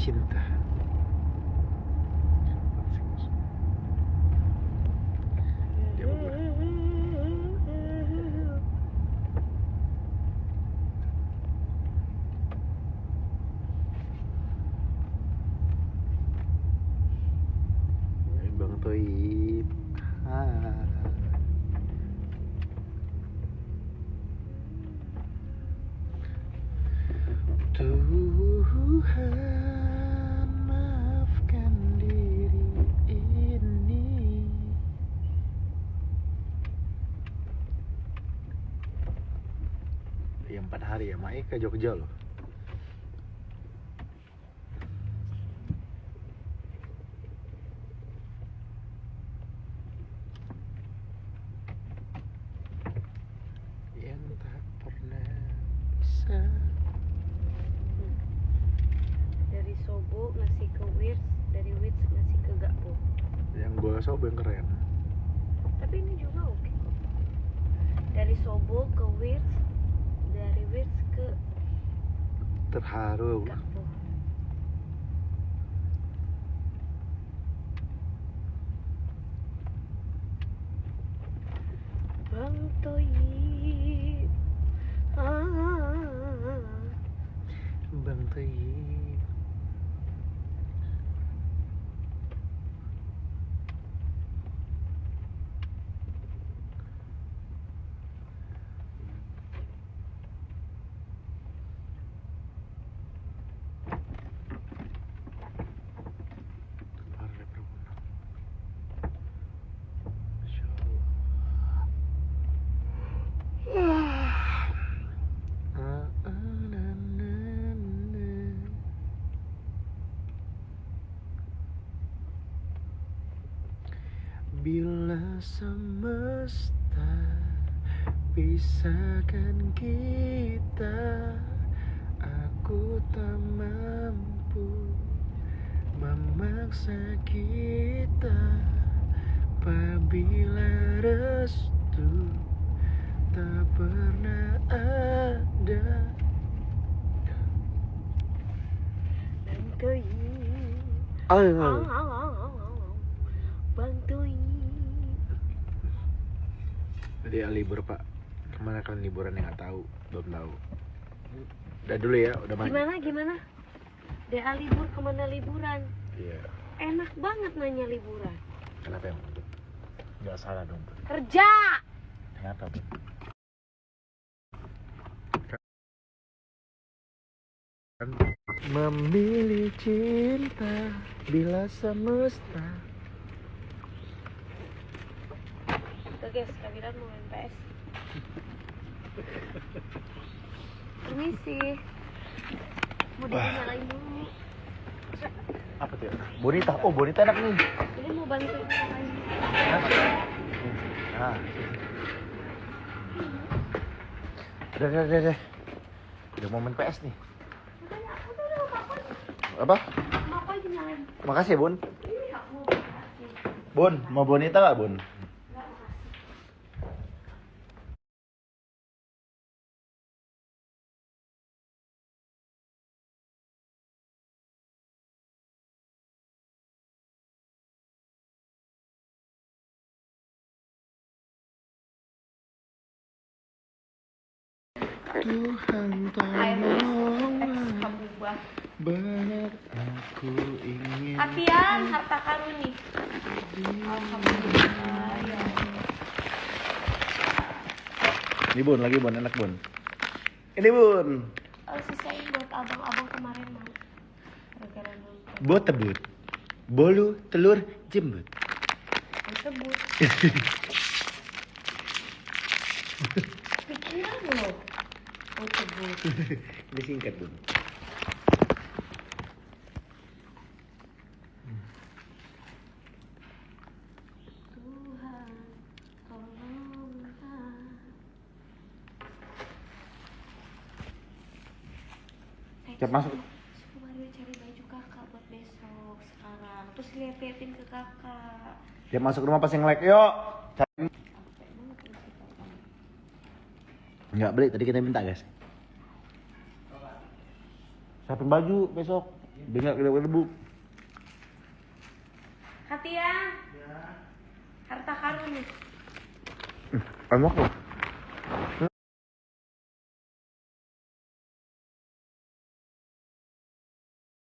cinta. Dia bubur. Bang Toib. Tuhan, maafkan diri ini. Ya 4 hari ya, Mai ke Jogja loh. Yang tak pernah bisa. Dari Sobo ngasih ke Wirs, dari Wirs ngasih ke Gakpo. Yang gue Sobo yang keren. Tapi ini juga oke kok. Dari Sobo ke Wirs, dari Wirs ke Terharu. Gakpo. Bang Toib. Bang Toib. Masya Allah. Bila semesta pisahkan kita, aku tak mampu memaksa kita. Apabila restu tak pernah ada. Bang Toib. Bang Toib. Jadi libur Pak, kemana kalian liburan yang nggak tahu, belum tahu. Udah dulu ya, udah banyak. Gimana? DA libur kemana liburan? Iya. Enak banget nanya liburan. Kenapa yang nggak salah dong? Kerja. Kenapa Bun? Kan memilih cinta bila semesta. Tuh guys, Kabiran mau main PS. Permisi. Mau dinyalain dulu. Apa tuh? Bonita, oh Bonita enak nih. Ini mau bantu nyalain. Nah. Udah. Udah mau main PS nih. Makanya aku tuh udah apa? Apa? Mau apa aja nyalain? Makasih ya, Bun. Ini aku mau kasih. Bun, mau Bonita nggak, Bun? Enggak makasih. Tuhan tolonglah, benar aku ingin. Apian, harta karun nih. Alhamdulillah ya. Ini Bun, lagi Bun, enak Bun. Ini Bun. Sisain buat abang-abang kemarin mau. Gara-gara nonton. Buat tebut. Bolu, telur, jembut. Sebut. Pikiran lo. Oh sebut. Ini singkat Bun. Tuhan, tolonglah. Siap masuk. Suku Mario cari baju kakak buat besok sekarang. Terus liatin ke kakak. Tiap masuk rumah pasti nge-like, yuk. Cari. Capek banget nih si kakak. Nggak beli, tadi kita minta guys. Siapin baju besok. Dengar kena Bu. Hati ya. Harta karun nih. Enak loh.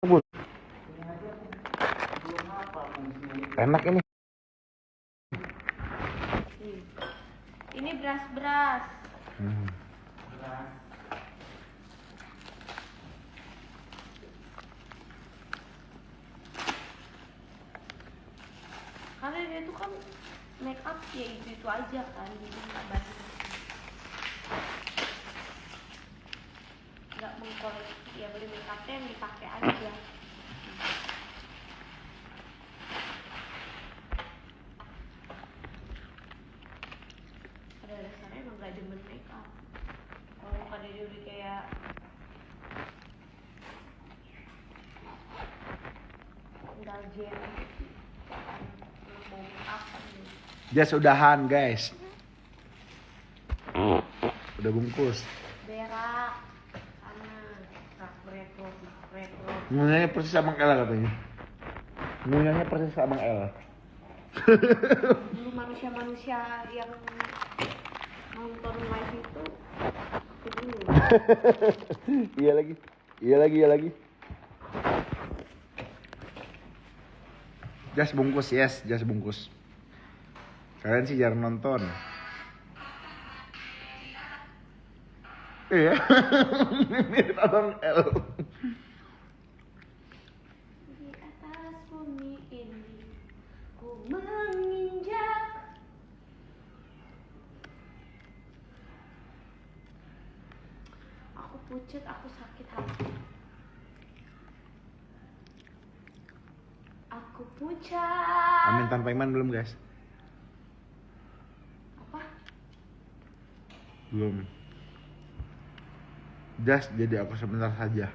Bu. Enak ini. Ini beras-beras. Karena dia tuh kan make up ya itu aja kan, jadi nggak banyak. Nggak mengkoleksi, ya beli make upnya yang dipakai aja. Pada dasarnya emang nggak demen make up. Kalau bukan dia udah kayak indulgen gitu. Mau make up gitu. Jas udahan guys. Udah bungkus. Berak sama rekrut. Ngunyahnya persis Abang L katanya. Ngunyahnya persis Abang L. Dulu manusia-manusia yang nonton live itu aku dulu. Iya lagi. Jas bungkus, yes, jas bungkus. Kalian sih jarang nonton. Iya. Mirip Abang L. Di atas bumi ini ku menginjak. Aku pucat, aku sakit hati. Aku pucat. Amin tanpa iman belum guys? Apa? Belum. Jas jadi aku sebentar saja.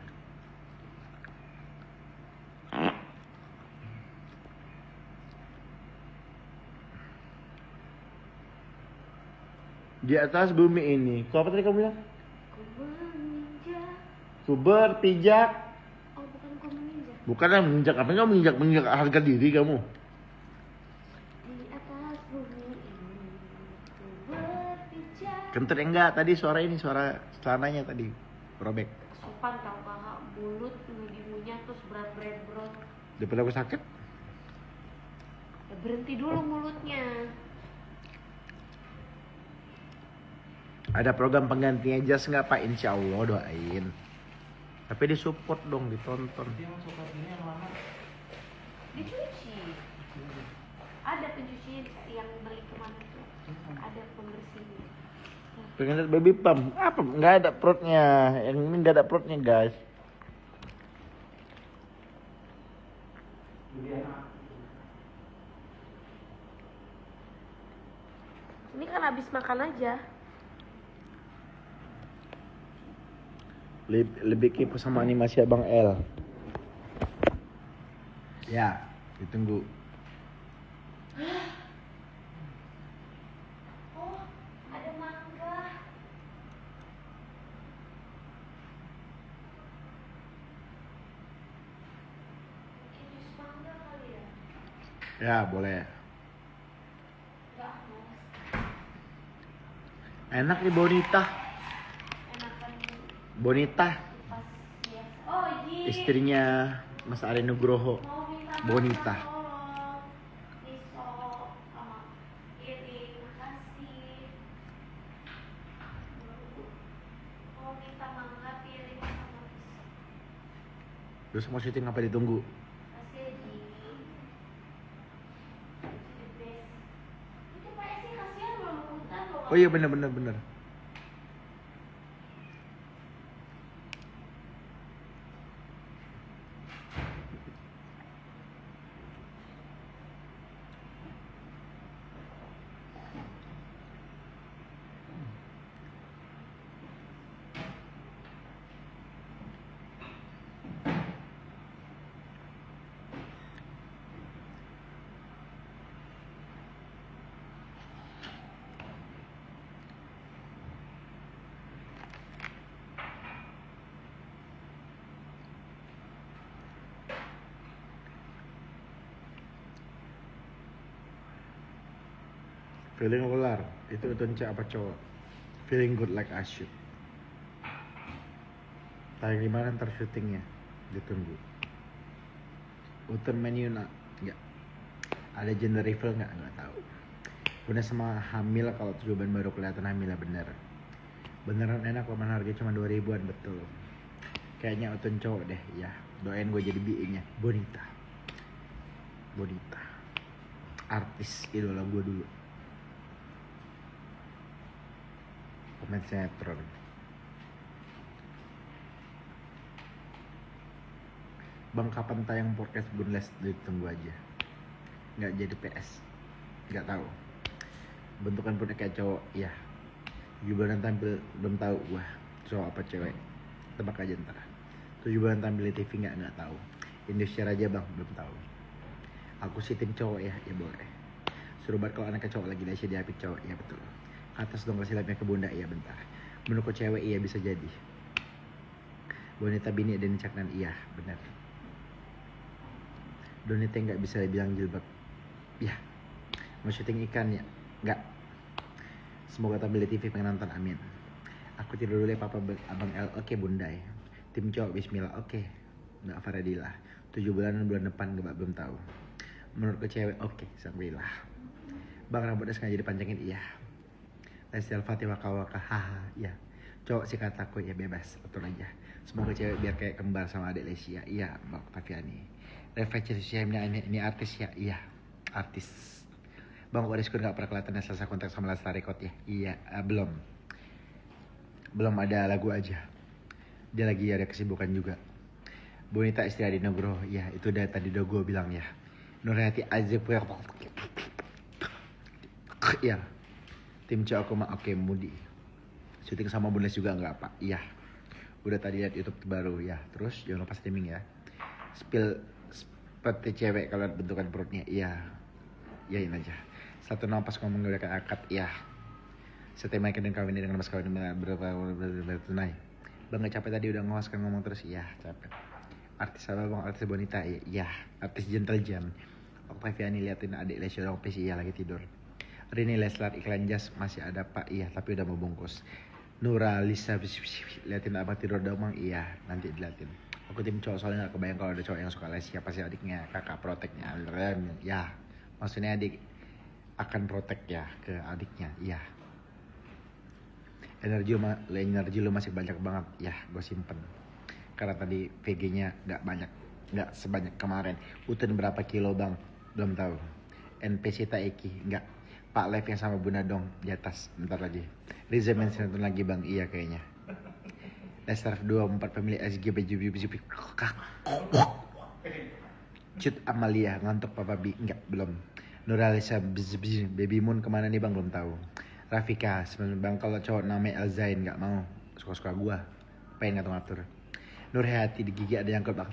Di atas bumi ini. Kau apa tadi kamu bilang? Ku menginjak. Ku berpijak. Oh, bukan ku menginjak. Bukan yang menginjak apa? Kamu menginjak harga diri kamu. Di atas bumi ini ku berpijak. Kenter enggak tadi suara ini, suara celananya tadi robek. Sopan tau kakak, mulut ngunyah terus berat. Daripada aku sakit. Ya berhenti dulu mulutnya. Ada program penggantinya Jas nggak Pak? Insya Allah doain. Tapi disupport dong, ditonton. Dicuci. Ada pencuci yang beli kemana tuh? Ada pembersihnya. Pengen lihat baby pump. Apa? Nggak ada perutnya. Yang ini nggak ada perutnya guys. Ini kan habis makan aja. Lebih kepo sama animasi Abang L. Ya, ditunggu. Oh, ada mangga. Bikin jus mangga kali ya? Ya, boleh. Enggak, Mas. Enak nih Bonita. Enakan Bonita, pas ya. Oh, Ji. istrinya Mas Ari Nugroho. Mau minta Bonita. makan, tolong. Pisau sama piring, makasih. Mau minta mangga, piring sama pisau. Terus mau syuting apa ditunggu? Makasih ya, Ji. The best. Itu Pak sih kasihan loh, hutan loh. Oh iya bener. Feeling ular. Itu Utunca apa cowok? Feeling good like I should. Tayang di mana ntar syutingnya? Ditunggu. Utun menu nak? Enggak. Ada gender reveal nggak? Nggak tahu. Udah sama hamil, kalau 7 bulan baru kelihatan hamil lah bener. Beneran enak kok, harganya cuma 2 ribuan, betul. Kayaknya Utun cowok deh, ya. Doain gue jadi BI-nya. Bonita. Artis idola gue dulu. Pemain sinetron. Bang, kapan tayang podcast Bunles? Ditunggu aja. Nggak jadi PS. Nggak tahu. Bentukan pun kayak cowok, ya. 7 bulan tampil, belum tahu gua cowok apa cewek. Tebak aja ntar. 7 bulan tampil di TV nggak tahu. Indosiar aja bang, belum tahu. Aku sih tim cowok ya boleh. Suruh banget kalau anaknya cowok lagi dia diapit cowok, ya betul. Atas dong kasih lapnya ke bunda, iya bentar. Menurut cewek, iya bisa jadi. Bonita bini dan caknan, iya benar. Donita nggak bisa dibilang jilbab, ya. Mau syuting ikan ya, nggak. Semoga tampil di TV pengen nonton, amin. Aku tidur dulu ya papa abang L, oke bunda ya. Tim cowok bismillah, oke. Mbak Faradila, 7 bulan depan nggak belum tahu. Menurut cewek, oke, alhamdulillah. Bang rambutnya sengaja dipanjangin, iya. Lesel Fatih waka haha, ya. Cowok sih kataku ya bebas, atur aja. Semoga cewek biar kayak kembar sama adik Lesia, iya Mbak Taviani. Referensi ini artis ya, iya artis. Bang kok Rizky gak pernah kelihatan selesai kontak sama Lestari Kot ya? Iya, belum ada lagu aja. Dia lagi ada kesibukan juga. Bonita istri Adi Nugroho, ya itu udah tadi udah gue bilang ya. Nurhayati Azif ya. Tim cowok aku mah oke, Mudi. Syuting sama Bunles juga nggak apa? Iya. Udah tadi lihat YouTube baru ya. Terus jangan lupa streaming ya. Spill seperti cewek kalau bentukan perutnya, iya. Yain aja. Satu nafas ngomong udah kayak akad, iya. Setelah makin dan kawin dengan mas kawin berapa tunai. Bang gak capek tadi udah ngawas kan ngomong terus, iya capek. Artis apa bang? Artis Bonita, iya. Artis Gentle Jam. Aku Viviani liatin adik Lesya dong, iya lagi tidur. Rini Leslar iklan jas masih ada pak, iya tapi udah mau bungkus. Nura Lisa liatin abang tidur dong, iya nanti diliatin. Aku tim cowok soalnya gak kebayang kalau ada cowok yang suka Lesya, pasti adiknya kakak proteknya, ya maksudnya adik akan protek ya ke adiknya, iya. Energi lu masih banyak banget, ya gue simpen. Karena tadi VG-nya nggak sebanyak kemarin. Utun berapa kilo bang? Belum tahu. NPC Taeki nggak. Pak Live yang sama Bunda dong di atas, bentar lagi. Riza mention lagi bang, iya kayaknya. Lester 24 pemilik SG baju Cut Amalia ngantuk papa bi enggak belum. Nuralisa Baby Moon kemana nih bang belum tahu. Rafika sebenarnya bang kalau cowok namanya Elzain nggak mau, suka gua pengen ngatur. Nurhayati di gigi ada yang bang.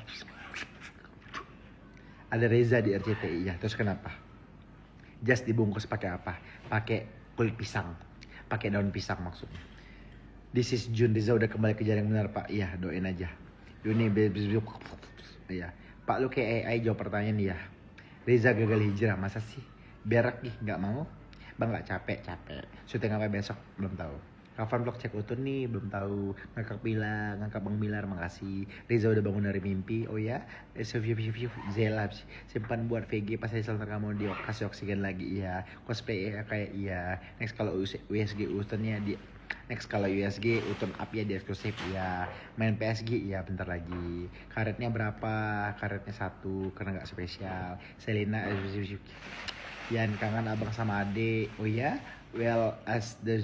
Ada Reza di RCTI ya, terus kenapa? Just dibungkus pakai apa? Pakai kulit pisang, pakai daun pisang maksudnya. This is June, Reza udah kembali ke jaring benar pak. Iya doain aja. Yuni iya. Pak lu kayak AI jawab pertanyaan ya. Reza gagal hijrah masa sih? Berak nih nggak mau? Bang nggak capek. Syuting apa besok belum tahu. Kapan vlog cek Utun nih belum tahu. Ngakak Bang Bilar makasih. Reza udah bangun dari mimpi. Oh ya. Zela simpan buat VG pas Hazel kamu dia kasih oksigen lagi ya. Cosplay kayak iya. Next kalau USG Utunnya di next kalau USG Utun up ya di eksklusif ya. Main PSG ya bentar lagi. Karetnya berapa? Karetnya 1 karena nggak spesial. Selina Yan kangen abang sama adik. Oh ya. Well as the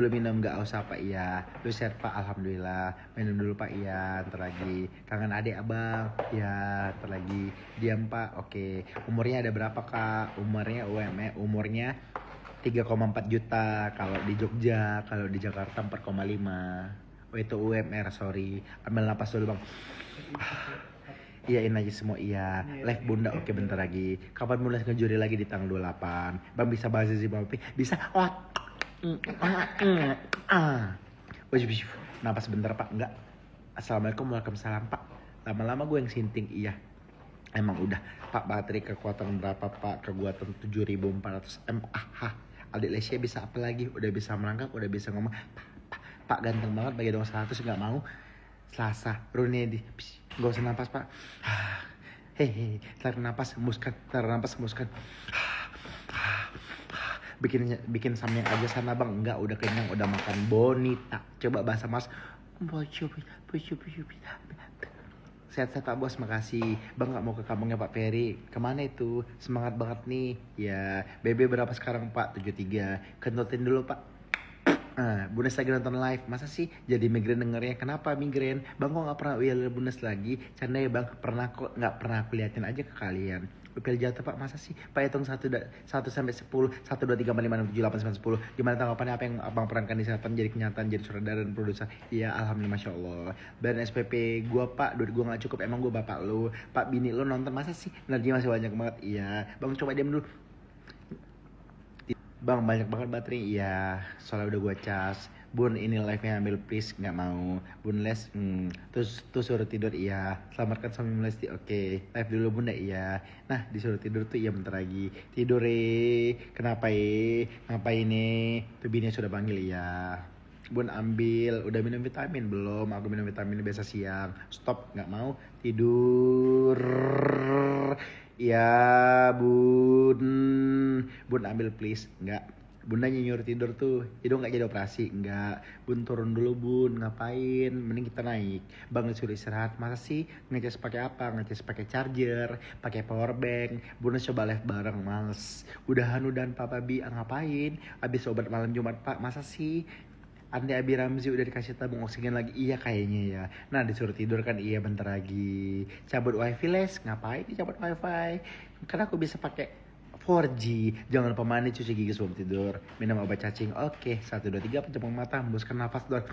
minum nggak usah pak iya. Lu sehat pak alhamdulillah. Minum dulu pak iya. Ntar lagi kangen adik abang ya. Ntar lagi diam pak. Oke. Umurnya ada berapa kak? Umurnya 3,4 juta kalau di Jogja, kalau di Jakarta 4,5. Oh itu UMR, sorry. Ambil napas dulu bang. Iyain aja semua iya. Live bunda oke bentar lagi. Kapan mulai ngejuri lagi di tanggal 28? Bang bisa bahas sih bang? Bisa. Oh. Napas bentar pak, enggak. Assalamualaikum, waalaikumsalam pak. Lama-lama gue yang sinting, iya. Emang udah, Pak, baterai kekuatan berapa, Pak? Kekuatan 7400 mAh. Adik Lesia bisa apa lagi? Udah bisa merangkak, udah bisa ngomong. Pak ganteng banget, bagi dong 100 nggak mau. Selasa, Runedi, nggak usah napas, Pak. Hehehe, tarik napas, hembuskan, tarik napas, hembuskan. Bikin samyang aja sana, Bang. Enggak, udah kenyang, udah makan bonita. Coba bahasa Mas. Sehat-sehat Pak Bos, makasih. Bang nggak mau ke kampungnya Pak Ferry. Kemana itu? Semangat banget nih. Ya, BB berapa sekarang Pak? 73. Kentutin dulu Pak. Bundes lagi nonton live. Masa sih jadi migrain dengernya? Kenapa migrain? Bang kok nggak pernah lihat Bundes lagi? Canda ya Bang, pernah kok, nggak pernah aku liatin aja ke kalian. Upil jatuh Pak, masa sih? Pak hitung 1 sampai 10, 1 2 3 4 5 6 7 8 9 10. Gimana tanggapannya apa yang Abang perankan di selatan jadi kenyataan, jadi sutradara dan produser? Iya, alhamdulillah, masya Allah. Dan SPP gua Pak, duit gua nggak cukup, emang gua bapak lu. Pak, bini lu nonton, masa sih? Energi masih banyak banget. Iya, Bang coba diam dulu. Bang banyak banget baterai. Iya, soalnya udah gua cas. Bun ini live-nya ambil please, nggak mau. Bun les, terus suruh tidur. Iya, selamatkan suami Lesti. Oke, live dulu Bunda. Iya. Nah, disuruh tidur tuh iya bentar lagi. Tidur kenapa ngapain nih? Tuh bininya sudah panggil. Iya. Bun ambil, udah minum vitamin belum? Aku minum vitamin biasa siang. Stop, nggak mau tidur. Ya bun ambil please. Enggak, bunda nyuruh tidur tuh, hidung nggak jadi operasi. Enggak, bun turun dulu bun, ngapain? Mending kita naik. Bang disuruh istirahat, masa sih ngecas pakai apa? Ngecas pakai charger, pakai power bank. Bunda coba live bareng, males. Udahan Papa Bi, ngapain? Abis obat malam Jumat Pak, masa sih? Andi Abi Ramzi udah dikasih tabung oksigen lagi. Iya kayaknya ya. Nah disuruh tidur kan, iya bentar lagi. Cabut wifi les, ngapain dicabut wifi? Karena aku bisa pakai 4G. Jangan lupa mandi, cuci gigi sebelum tidur. Minum obat cacing. Oke, 1 2 3 pejamkan mata, hembuskan nafas dong.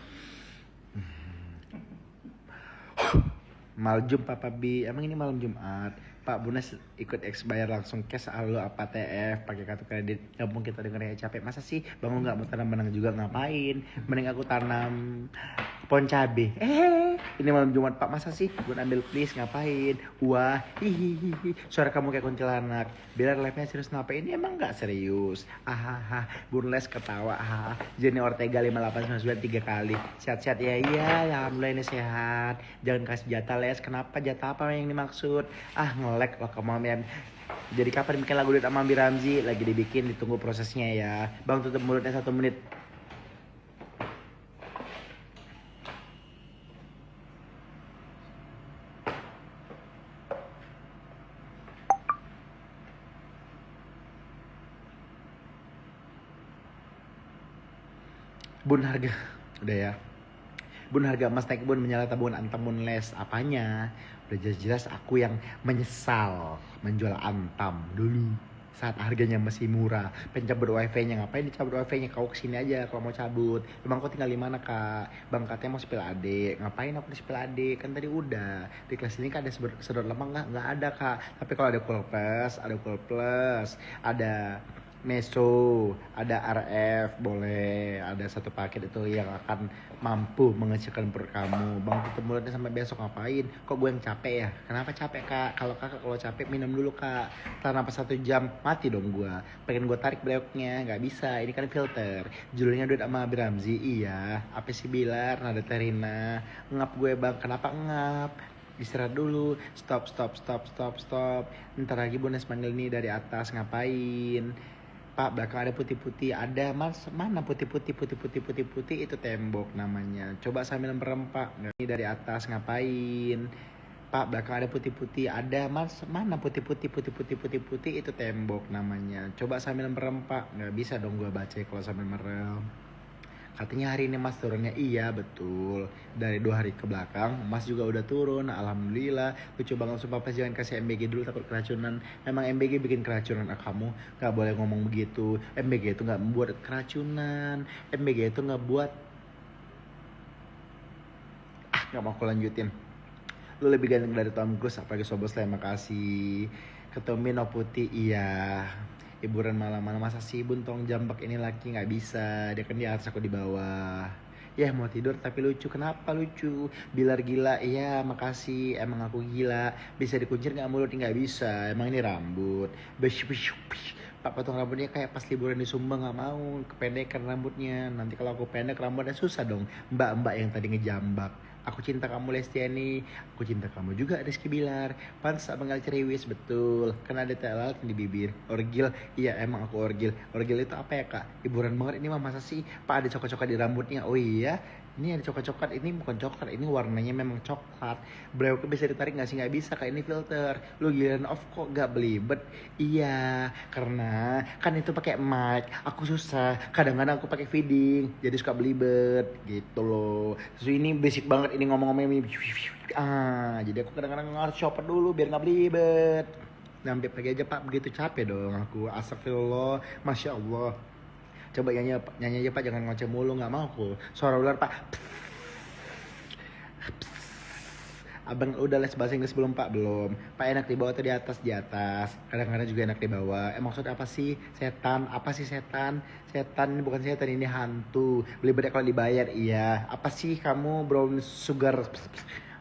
Malam Papa Bi, emang ini malam Jumat. Pak Bunes ikut X bayar langsung cash, halo apa TF pakai kartu kredit. Gabung kita dengernya capek. Masa sih bangun nggak mau tanam benang juga, ngapain? Mending aku tanam pohon cabe. Ini malam Jumat Pak, masa sih Bun ambil please, ngapain? Wah, hihihi, suara kamu kayak kuntilanak. Biar live-nya serius, kenapa ini emang nggak serius? Ahaha, Bun Les ketawa. Ahaha, Jenny Ortega 5899 3 kali. Sehat-sehat ya? Iya, alhamdulillah ini sehat. Jangan kasih jatah Les. Kenapa jatah apa yang dimaksud? Ngelek loh kamu ya. Jadi kapan bikin lagu duet sama Ambi Ramzi? Lagi dibikin, ditunggu prosesnya ya. Bang tutup mulutnya 1 menit. Bun harga udah ya. Bun harga emas naik bun, menyala tabungan antam bun les. Apanya? Udah jelas-jelas aku yang menyesal menjual antam dulu saat harganya masih murah. Pencabut wifi-nya, ngapain dicabut wifi-nya? Kau kesini aja kalau mau cabut. Emang kau tinggal di mana Kak? Bang katanya mau spill adik. Ngapain aku di spill adik? Kan tadi udah di kelas ini kan ada sedot lemang nggak ada Kak. Tapi kalau ada Cool Plus, ada Meso, ada RF, boleh. Ada 1 paket itu yang akan mampu mengecilkan perut kamu. Bang tutup mulutnya sampai besok, ngapain? Kok gue yang capek ya? Kenapa capek Kak? Kalau kakak kalau capek minum dulu Kak. Tahan apa 1 jam, mati dong gue. Pengen gue tarik breoknya, nggak bisa. Ini kan filter. Judulnya duit sama Abi Ramzi. Iya. Apa sih Bilar? Nada Terina. Ngap gue Bang. Kenapa ngap? Istirahat dulu. Stop. Ntar lagi Bunes manggil nih dari atas, ngapain? Pak, belakang ada putih-putih. Ada mas, mana putih-putih itu tembok namanya. Coba sambil merem Pak. Ini dari atas, ngapain? Pak, belakang ada putih-putih. Ada mas, mana putih-putih itu tembok namanya. Coba sambil merem Pak. Nggak bisa dong gua baca kalau sambil merem. Katanya hari ini Mas turunnya, iya betul. Dari 2 hari ke belakang Mas juga udah turun, alhamdulillah. Lucu banget sumpah, Pas jangan kasih MBG dulu, takut keracunan. Memang MBG bikin keracunan, kamu gak boleh ngomong begitu. MBG itu gak membuat keracunan. MBG itu gak buat. Gak mau aku lanjutin. Lu lebih ganteng dari Tom Cruise, apalagi Sobos lah, makasih. Ketemu no putih, iya. Hiburan malam-malam, masa sih Bun tong jambak ini laki nggak bisa, dia kan di atas aku di bawah. Ya mau tidur tapi lucu. Kenapa lucu? Bilar gila. Iya makasih. Emang aku gila. Bisa dikuncir nggak mulut? Nggak bisa. Emang ini rambut. Pak potong rambutnya kayak pas liburan di Sumba, nggak mau. Kependekan rambutnya. Nanti kalau aku pendek rambutnya susah dong. Mbak-mbak yang tadi ngejambak. Aku cinta kamu Lestiani, aku cinta kamu juga Rizky Bilar. Pantes abang ceriwis, betul. Karena ada telal di bibir. Orgil, iya emang aku orgil. Orgil itu apa ya kak? Hiburan banget ini mah, masa sih Pak ada coklat-coklat di rambutnya? Oh iya, ini ada coklat-coklat, ini bukan coklat, ini warnanya memang coklat. Brewok bisa ditarik nggak sih? Nggak bisa kak, ini filter. Lu giliran off kok gak belibet? Iya, karena kan itu pakai mic. Aku susah. Kadang-kadang aku pakai feeding, jadi suka belibet gitu loh. Terus ini basic banget ini ngomong-ngomong ini. Jadi aku kadang-kadang harus chopper dulu biar nggak belibet. Sampai pagi aja pak, begitu capek dong aku. Astagfirullah, masya Allah. Coba nyanyi aja pak, jangan ngoceh mulu, nggak mau aku. Suara ular pak. Abang udah les bahasa Inggris belum pak? Belum. Pak enak di bawah atau di atas? Di atas. Kadang-kadang juga enak di bawah. Maksud apa sih setan? Apa sih setan? Setan ini bukan setan, ini hantu. Beli bedek kalau dibayar. Iya. Apa sih kamu brown sugar?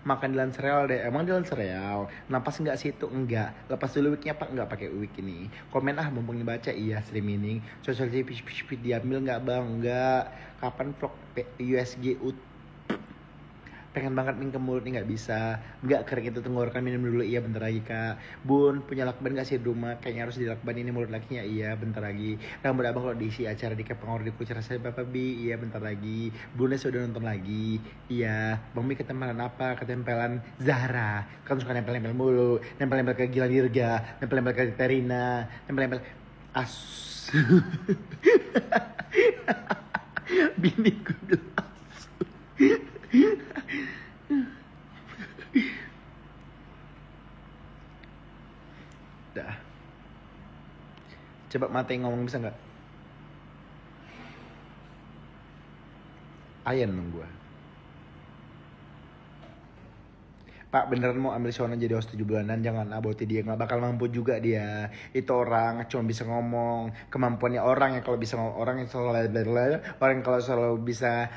Makan dilan sereal deh. Emang dilan sereal? Napas enggak sih itu? Enggak. Lepas dulu wignya pak? Enggak pakai wig ini. Komen mumpung baca. Iya streaming. Social diambil enggak bang? Enggak. Kapan vlog USG pengen banget minum ke mulut nih nggak bisa, nggak kering itu tenggorokan, minum dulu. Iya bentar lagi kak. Bun punya lakban nggak sih di rumah? Kayaknya harus dilakban ini mulut lakinya. Iya bentar lagi. Rambut abang kalau diisi acara di Kepengor di Kucar saya bapak bi. Iya bentar lagi. Bunda sudah nonton lagi. Iya bang Mi ketempelan apa? Ketempelan Zahra. Kan suka nempel-nempel mulu, nempel-nempel ke Gilang Dirga, nempel-nempel ke Terina, nempel-nempel as bini gue bilang dah. Coba mata yang ngomong bisa nggak? Ayan dong gua. Pak beneran mau ambil Shona jadi host 7 bulanan? Jangan aboti dia, nggak bakal mampu juga dia. Itu orang cuma bisa ngomong. Kemampuannya orang yang kalau bisa ngomong, orang yang orang yang kalau selalu bisa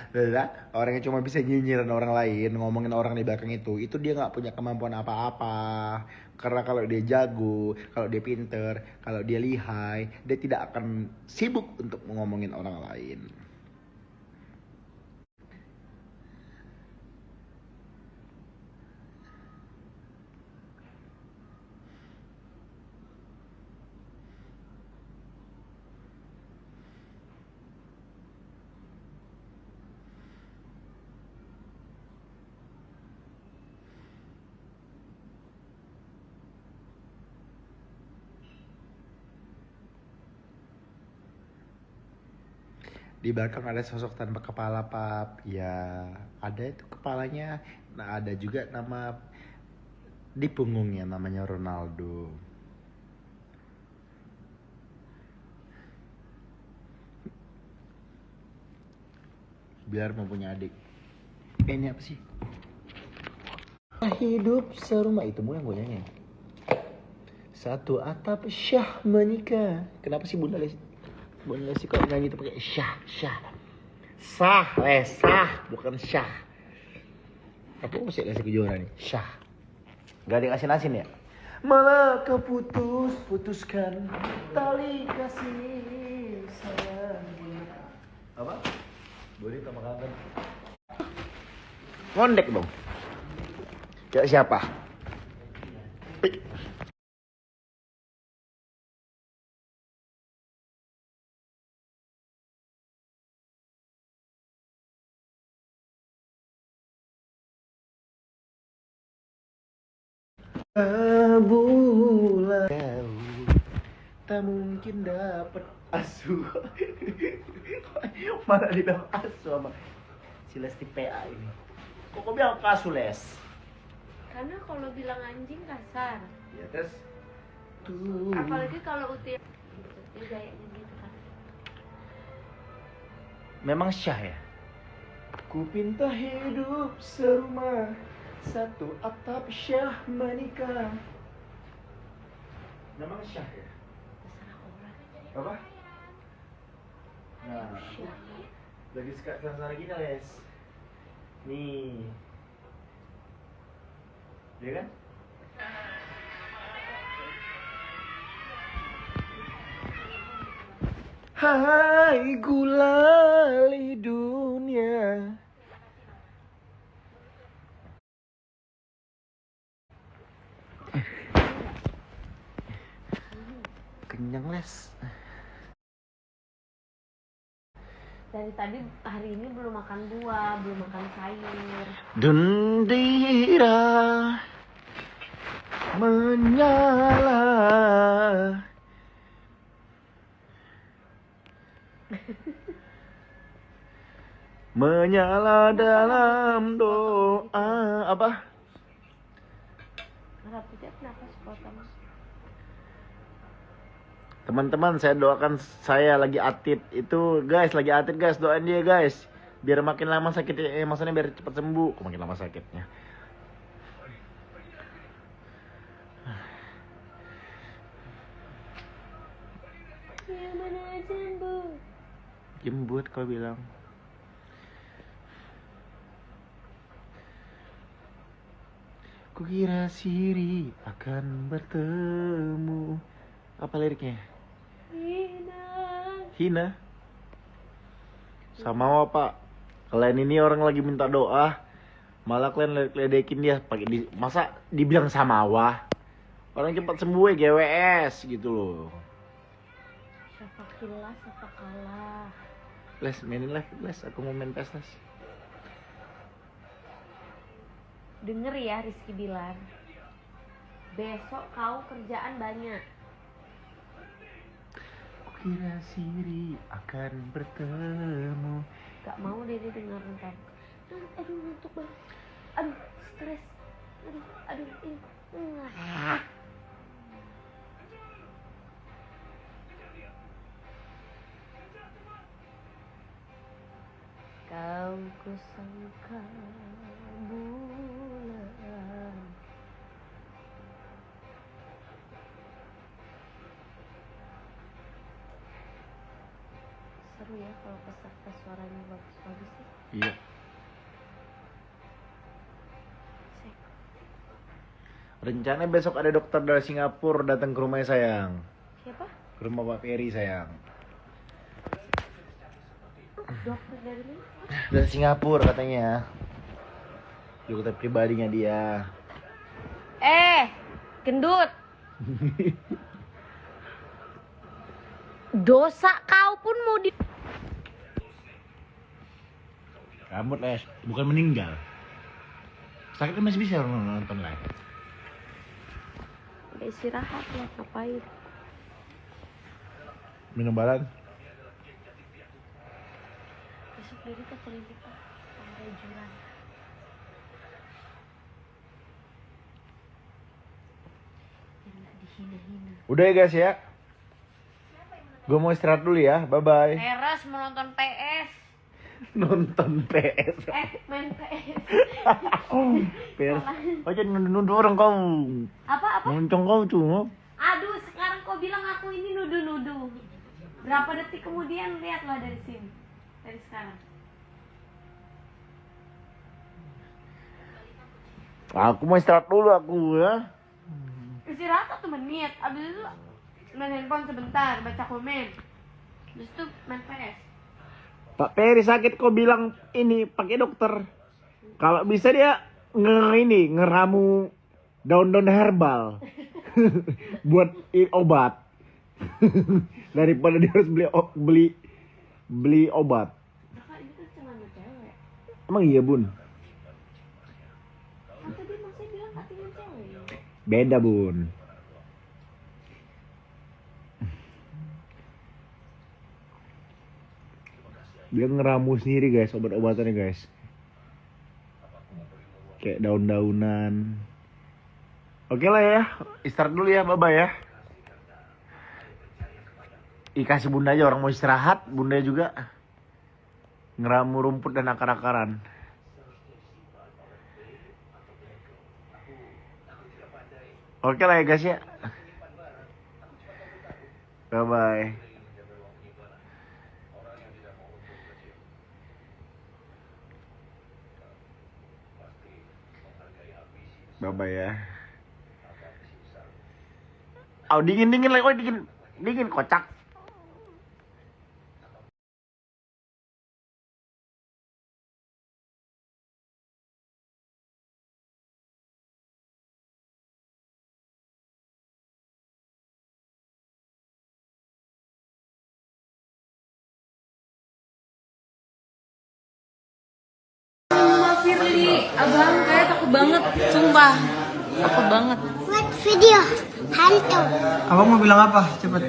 orang yang cuma bisa nyinyirin orang lain, ngomongin orang di belakang itu dia nggak punya kemampuan apa-apa. Karena kalau dia jago, kalau dia pinter, kalau dia lihai, dia tidak akan sibuk untuk ngomongin orang lain. Di belakang ada sosok tanpa kepala pap, ya ada itu kepalanya. Nah ada juga nama di punggungnya namanya Ronaldo. Biar mau punya adik. Ini apa sih? Hidup serumah, itu yang gue nyanyi. Satu atap syah menikah. Kenapa sih Bunda Lesti? Bunda Lesti kok nyanyi itu pakai syah. Sah, bukan syah. Apa masih Lesti Kejora nih? Syah. Gak dikasih nasin ya? Malah kau putuskan tali kasih sayang. Apa? Boleh tambah kangen. Ngondek dong. Kayak siapa? Bulan kau tak mungkin dapat asuh. Mana dibilang asuh sama si Lesti PA ini? Kok kau bilang asuh Les? Karena kalau bilang anjing kasar. Ya terus Apalagi kalau utia gitu, gayanya gitu kan. memang syah ya. Ku pinta hidup serumah, satu atap syah menikah. Memang syah ya. Terserah orang. Apa? Nah, Syah. Lagi sana gini Les. Nih. Ya kan? Hai gulali dunia. Kenyang Les. Dari tadi hari ini belum makan buah, belum makan sayur. Dendira menyala. Menyala dalam doa. Apa? Rapidnya kenapa sepotong? Teman-teman, saya doakan, saya lagi atit itu guys, lagi atit guys, doain dia guys, biar makin lama sakitnya, maksudnya biar cepat sembuh. Kok makin lama sakitnya? Yang mana jembut? Jembut kau bilang. Kukira Siri akan bertemu. Apa liriknya? Hina. Sama apa? Kalian ini orang lagi minta doa, malah kalian ledekin dia pakai masa dibilang samawa. Orang cepat sembuh ya GWS gitu loh. Syafakillah, syafakalah. Les, mainin lah, Les. Aku mau main PES, Les. Denger ya Rizky Bilar, besok kau kerjaan banyak. Kukira Siri akan bertemu. Gak mau Dede dengar ntar. Aduh ngantuk banget. Aduh stres. Aduh ini. Kau kusangka bulan. Seru ya kalau peserta suaranya bagus-bagus sih. Iya. Sek. Rencananya besok ada dokter dari Singapura datang ke rumah sayang. Siapa? Ke rumah Pak Ferry sayang. Dokter dari mana? Dari Singapura katanya. Dokter pribadinya dia. Gendut. Dosa kau pun mau di... Rambut Les, bukan meninggal. Sakitnya masih bisa orang nonton live. Udah istirahat lah, ngapain? Minum balan. Besok diri ke klinik Pak, sampai juran. Yang gak dihina-hina. Udah ya guys ya. Gue mau istirahat dulu ya. Bye bye. Teras mau nonton PS. Nonton PS. Main PS. PS. Oh jangan nuduh orang kau. Apa? Moncong kau tuh. Aduh, sekarang kau bilang aku ini nuduh-nuduh. Berapa detik kemudian lihatlah dari sini. Dari sekarang. Aku mau istirahat dulu aku ya. Istirahat 1 menit. Abis itu main handphone sebentar, baca komen. Terus itu main PS. Pak Peri sakit kok bilang ini pakai dokter. Kalau bisa dia ngeramu daun-daun herbal buat obat. Daripada dia harus beli obat. Kakak ini kan celana cewek. Emang iya Bun? Kan tadi masnya bilang katingan cewek. Beda Bun. Dia ngeramu sendiri guys, obat-obatannya guys. Kayak daun-daunan. Oke lah ya, istirahat dulu ya, bye-bye ya. Kasih bunda aja, orang mau istirahat, bunda juga ngeramu rumput dan akar-akaran. Oke lah ya guys ya. Bye-bye. Bye-bye ya. Oh, dingin lagi, oh dingin kocak. Firly, abang kayak takut banget, sumpah takut banget. Buat video hantu. Abang mau bilang apa? Cepet.